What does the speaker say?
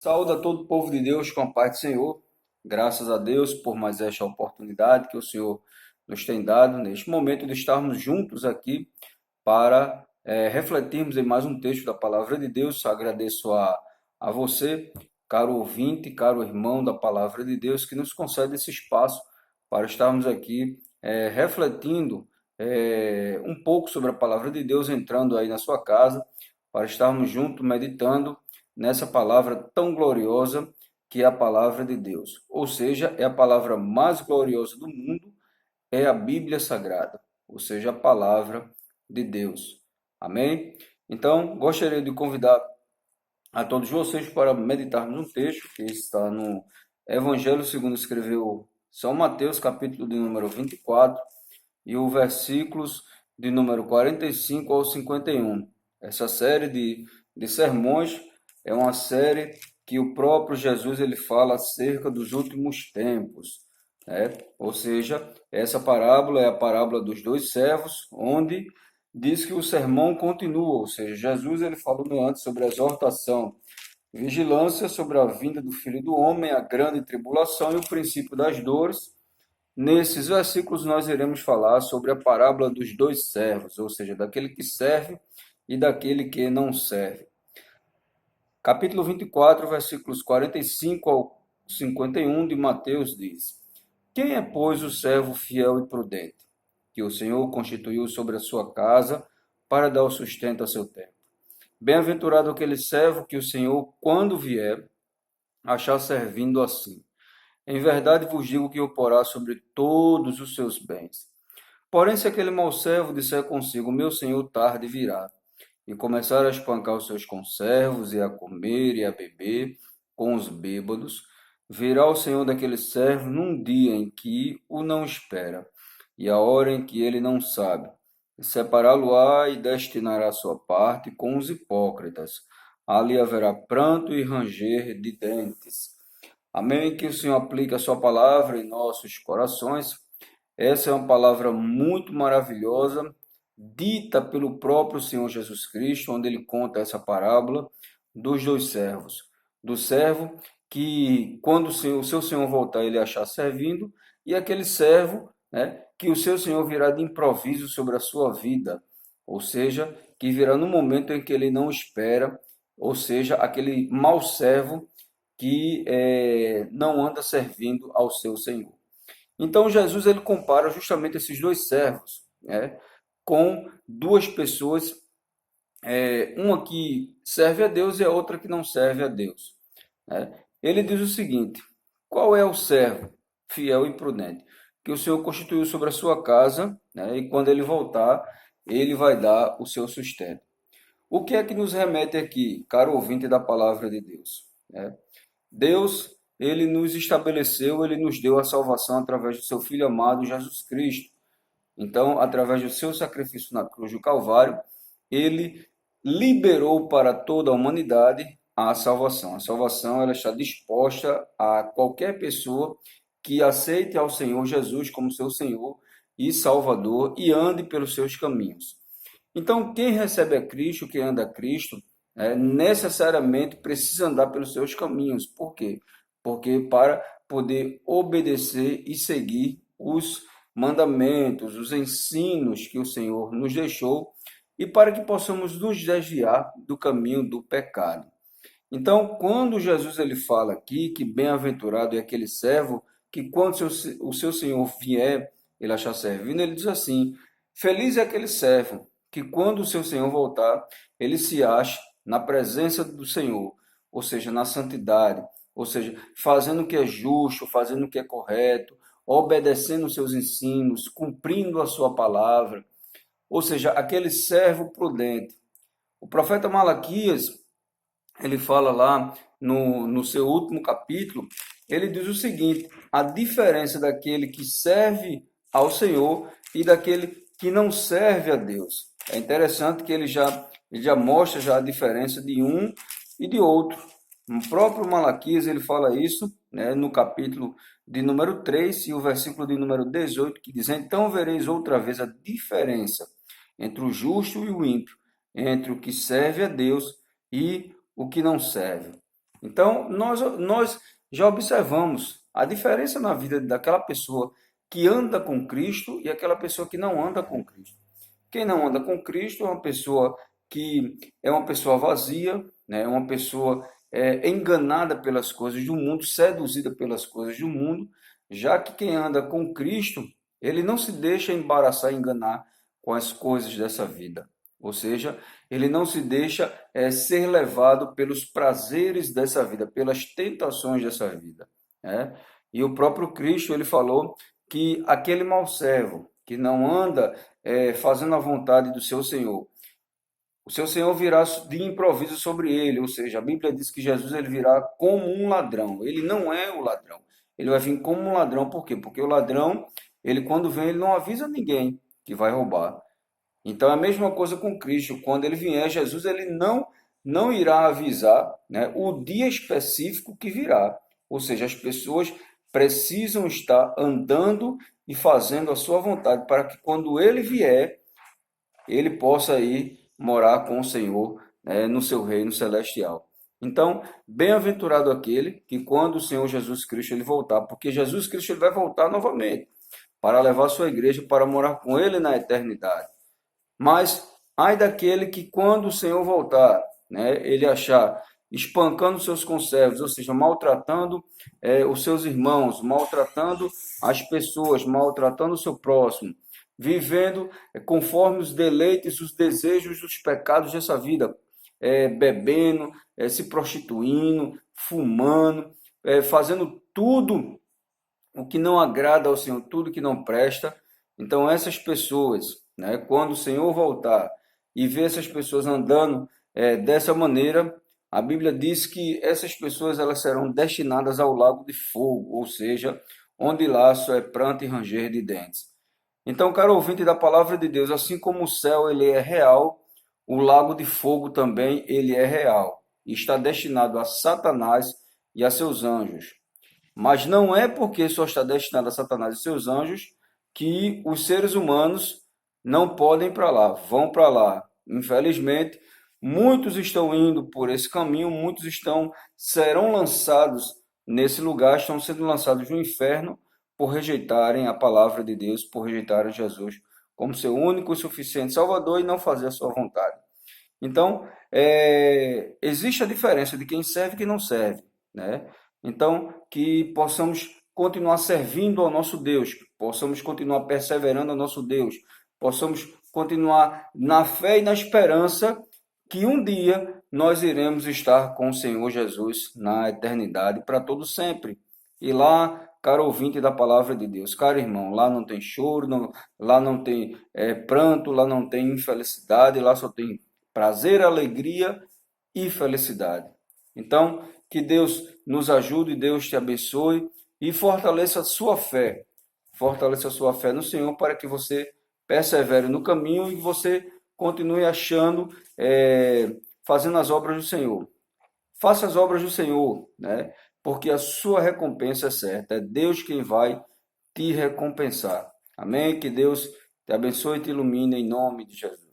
Saúde a todo o povo de Deus com a paz do Senhor. Graças a Deus por mais esta oportunidade que o Senhor nos tem dado neste momento de estarmos juntos aqui para refletirmos em mais um texto da palavra de Deus. Agradeço a você, caro ouvinte, caro irmão da palavra de Deus, que nos concede esse espaço para estarmos aqui refletindo um pouco sobre a palavra de Deus, entrando aí na sua casa, para estarmos juntos meditando nessa palavra tão gloriosa que é a palavra de Deus. Ou seja, é a palavra mais gloriosa do mundo, é a Bíblia Sagrada, ou seja, a palavra de Deus. Amém? Então, gostaria de convidar a todos vocês para meditarmos um texto que está no Evangelho segundo escreveu São Mateus, capítulo de número 24, e o versículos de número 45 ao 51. Essa série de sermões é uma série que o próprio Jesus ele fala acerca dos últimos tempos, né? Ou seja, essa parábola é a parábola dos dois servos, onde diz que o sermão continua, ou seja, Jesus ele falou antes sobre a exortação, vigilância sobre a vinda do Filho do Homem, a grande tribulação e o princípio das dores. Nesses versículos nós iremos falar sobre a parábola dos dois servos, ou seja, daquele que serve e daquele que não serve. Capítulo 24, versículos 45 ao 51 de Mateus diz: Quem é, pois, o servo fiel e prudente, que o Senhor constituiu sobre a sua casa para dar o sustento a seu tempo? Bem-aventurado aquele servo que o Senhor, quando vier, achar servindo assim. Em verdade vos digo que o porá sobre todos os seus bens. Porém, se aquele mau servo disser consigo, meu senhor tarde virá, e começar a espancar os seus conservos, e a comer e a beber com os bêbados, virá o senhor daquele servo num dia em que o não espera, e a hora em que ele não sabe, e separá-lo-á e destinará a sua parte com os hipócritas. Ali haverá pranto e ranger de dentes. Amém? Que o Senhor aplique a sua palavra em nossos corações. Essa é uma palavra muito maravilhosa, dita pelo próprio Senhor Jesus Cristo, onde ele conta essa parábola dos dois servos. Do servo que, quando o seu senhor voltar, ele achar servindo, e aquele servo, né, que o seu senhor virá de improviso sobre a sua vida, ou seja, que virá no momento em que ele não espera, ou seja, aquele mau servo que não anda servindo ao seu senhor. Então Jesus ele compara justamente esses dois servos, né, com duas pessoas, uma que serve a Deus e a outra que não serve a Deus, né? Ele diz o seguinte: qual é o servo fiel e prudente que o Senhor constituiu sobre a sua casa, né, e quando ele voltar, ele vai dar o seu sustento. O que é que nos remete aqui, caro ouvinte da palavra de Deus, né? Deus, ele nos estabeleceu, ele nos deu a salvação através do seu Filho amado Jesus Cristo. Então, através do seu sacrifício na cruz do Calvário, ele liberou para toda a humanidade a salvação. A salvação ela está disposta a qualquer pessoa que aceite ao Senhor Jesus como seu Senhor e Salvador e ande pelos seus caminhos. Então, quem recebe a Cristo, quem anda a Cristo, necessariamente precisa andar pelos seus caminhos. Por quê? Porque para poder obedecer e seguir os mandamentos, os ensinos que o Senhor nos deixou e para que possamos nos desviar do caminho do pecado. Então, quando Jesus ele fala aqui que bem-aventurado é aquele servo que quando o seu Senhor vier, ele achar servindo, ele diz assim: feliz é aquele servo que quando o seu Senhor voltar, ele se acha na presença do Senhor, ou seja, na santidade, ou seja, fazendo o que é justo, fazendo o que é correto, obedecendo os seus ensinos, cumprindo a sua palavra, ou seja, aquele servo prudente. O profeta Malaquias, ele fala lá no seu último capítulo, ele diz o seguinte: a diferença daquele que serve ao Senhor e daquele que não serve a Deus. É interessante que ele já mostra já a diferença de um e de outro. No próprio Malaquias ele fala isso, né, no capítulo de número 3 e o versículo de número 18, que diz: então vereis outra vez a diferença entre o justo e o ímpio, entre o que serve a Deus e o que não serve. Então, nós já observamos a diferença na vida daquela pessoa que anda com Cristo e aquela pessoa que não anda com Cristo. Quem não anda com Cristo é uma pessoa que é uma pessoa vazia, né? É uma pessoa enganada pelas coisas do mundo, seduzida pelas coisas do mundo, já que quem anda com Cristo, ele não se deixa embaraçar e enganar com as coisas dessa vida. Ou seja, ele não se deixa ser levado pelos prazeres dessa vida, pelas tentações dessa vida, né? E o próprio Cristo, ele falou que aquele mau servo que não anda fazendo a vontade do seu Senhor, o seu Senhor virá de improviso sobre ele, ou seja, a Bíblia diz que Jesus ele virá como um ladrão. Ele não é o ladrão. Ele vai vir como um ladrão, por quê? Porque o ladrão, ele quando vem, ele não avisa ninguém que vai roubar. Então é a mesma coisa com Cristo. Quando ele vier, Jesus ele não irá avisar, né, o dia específico que virá. Ou seja, as pessoas precisam estar andando e fazendo a sua vontade para que quando ele vier, ele possa ir morar com o Senhor, né, no seu reino celestial. Então, bem-aventurado aquele que quando o Senhor Jesus Cristo ele voltar, porque Jesus Cristo ele vai voltar novamente para levar a sua igreja para morar com ele na eternidade. Mas ai daquele que quando o Senhor voltar, né, ele achar espancando seus conservos, ou seja, maltratando os seus irmãos, maltratando as pessoas, maltratando o seu próximo, vivendo conforme os deleites, os desejos dos pecados dessa vida, bebendo, se prostituindo, fumando, fazendo tudo o que não agrada ao Senhor, tudo que não presta. Então, essas pessoas, né, quando o Senhor voltar e ver essas pessoas andando dessa maneira, a Bíblia diz que essas pessoas elas serão destinadas ao lago de fogo, ou seja, onde lá só é pranto e ranger de dentes. Então, caro ouvinte da palavra de Deus, assim como o céu ele é real, o lago de fogo também ele é real e está destinado a Satanás e a seus anjos. Mas não é porque só está destinado a Satanás e seus anjos que os seres humanos não podem ir para lá, vão para lá. Infelizmente, muitos estão indo por esse caminho, serão lançados nesse lugar, estão sendo lançados no inferno por rejeitarem a palavra de Deus, por rejeitarem Jesus como seu único e suficiente Salvador e não fazer a sua vontade. Então, existe a diferença de quem serve e quem não serve, né? Então, que possamos continuar servindo ao nosso Deus, possamos continuar perseverando ao nosso Deus, possamos continuar na fé e na esperança que um dia nós iremos estar com o Senhor Jesus na eternidade para todo sempre. E lá, caro ouvinte da palavra de Deus, caro irmão, lá não tem choro, lá não tem pranto, lá não tem infelicidade, lá só tem prazer, alegria e felicidade. Então, que Deus nos ajude, Deus te abençoe e fortaleça a sua fé. Fortaleça a sua fé no Senhor para que você persevere no caminho e você continue achando, fazendo as obras do Senhor. Faça as obras do Senhor, né? Porque a sua recompensa é certa. É Deus quem vai te recompensar. Amém? Que Deus te abençoe e te ilumine em nome de Jesus.